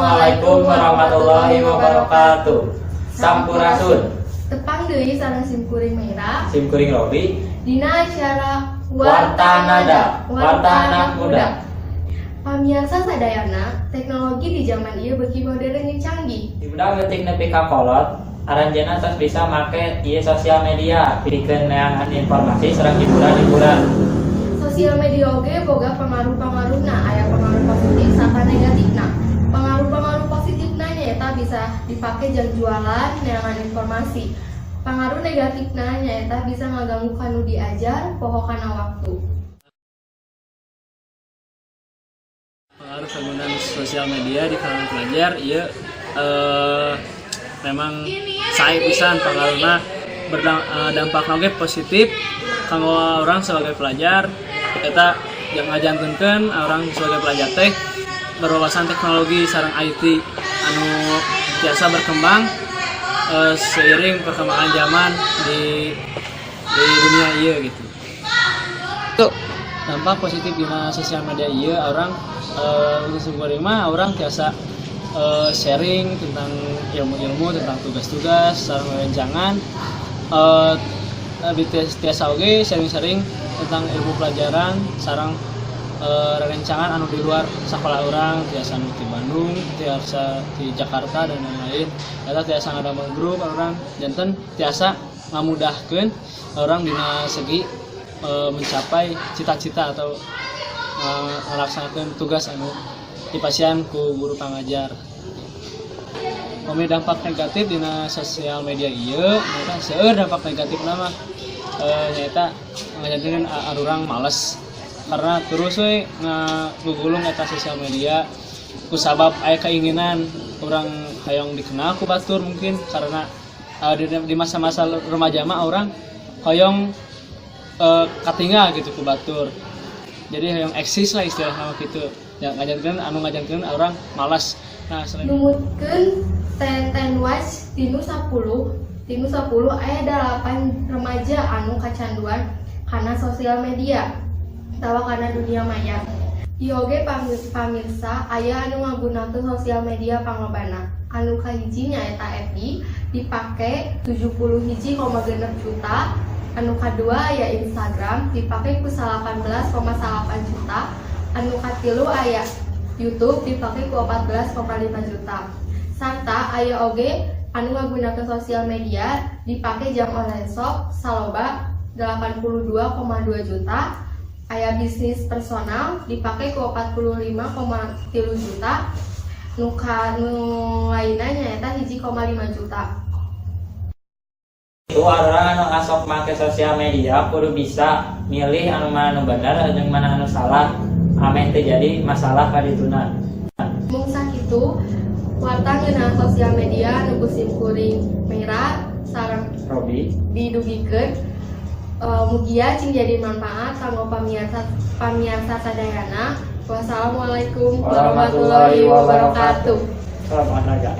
Assalamualaikum warahmatullahi wabarakatuh. Sampurasun. Tepang deui sareng simkuring Mira, Simkuring Robi. dina acara Warta Nada, Warta Anak Muda. Pamirsa sadayana, teknologi di zaman ieu beuki modern jeung canggih. Budak leutik nepi ka kolot, aranjeunna tos bisa make ieu sosial media pikeun neangan informasi sareng hiburan-hiburan. Sosial media oge boga pengaruh-pengaruhna, aya pengaruh positif sarta negatifna. Pengaruh-pengaruh positifna nyaeta bisa dipake jang jualan, neangan informasi. Pengaruh negatifna nyaeta bisa ngaganggu kanu diajar, poho kana waktu. Pengaruh penggunaan sosial media di kalangan pelajar, ieu memang sae pisan pengaruhna dampakna oge positif kanggo orang sebagai pelajar. Eta yang ngajantenkeun orang sebagai pelajar teh berwawasan teknologi sareng IT anu biasa berkembang seiring perkembangan zaman di dunia ieu gitu. Dampak positif dina sosial media ieu orang untuk simkuring mah orang biasa sharing tentang ilmu-ilmu, tentang tugas-tugas sareng rencangan biasa oge sharing-sharing tentang ilmu pelajaran sareng rencangan anu di luar sekolah orang, biasa di Bandung, biasa di Jakarta dan lain-lain. Eta biasa ngadamel grup orang janten biasa ngamudahkeun orang dina segi mencapai cita-cita atau melaksanakan tugas anu dipasieun ku guru pangajar. Pami dampak negatif dina sosial media ieu, nyaeta seueur dampak negatifna mah nyaeta ngajantenkeun urang males karena terus we ngagugulung eta sosial media kusabab aya keinginan orang hayang dikenal ku batur mungkin karena di masa-masa remaja mah orang hayang katinggal gitu ku batur. Jadi hayang eksis lah istilahna kitu. Ya ngajankeun orang malas. Nah, selain Numutkeun ten watch tinu 10 aya 8 remaja anu kacanduan kana sosial media tawa kana dunia maya. Ieu oge pamirsa aya anu ngagunakeun sosial media panglobana. Anu kahiji nyaeta FB dipake 71,6 juta. Anu kadua aya Instagram dipake ku 18,8 juta. Anu katilu aya YouTube dipake ku 14,5 juta. Sarta aya oge anu ngagunakeun sosial media dipake jam online shop saloba 82,2 juta. Aya bisnis personal dipake ku 45,3 juta. Nu lainna nyaeta 1,5 juta. Itu orang anu asok make sosial media kudu bisa milih anu mana anu bener jeung mana anu salah. Ameh teh jadi masalah ka dituna. Mung sakitu warta ngeunaan sosial media nu simkuring Mira sareng Robi didugikeun mugia cing jadi manfaat kanggo pamirsa sadayana. Wassalamualaikum warahmatullahi wabarakatuh. Salam olahraga.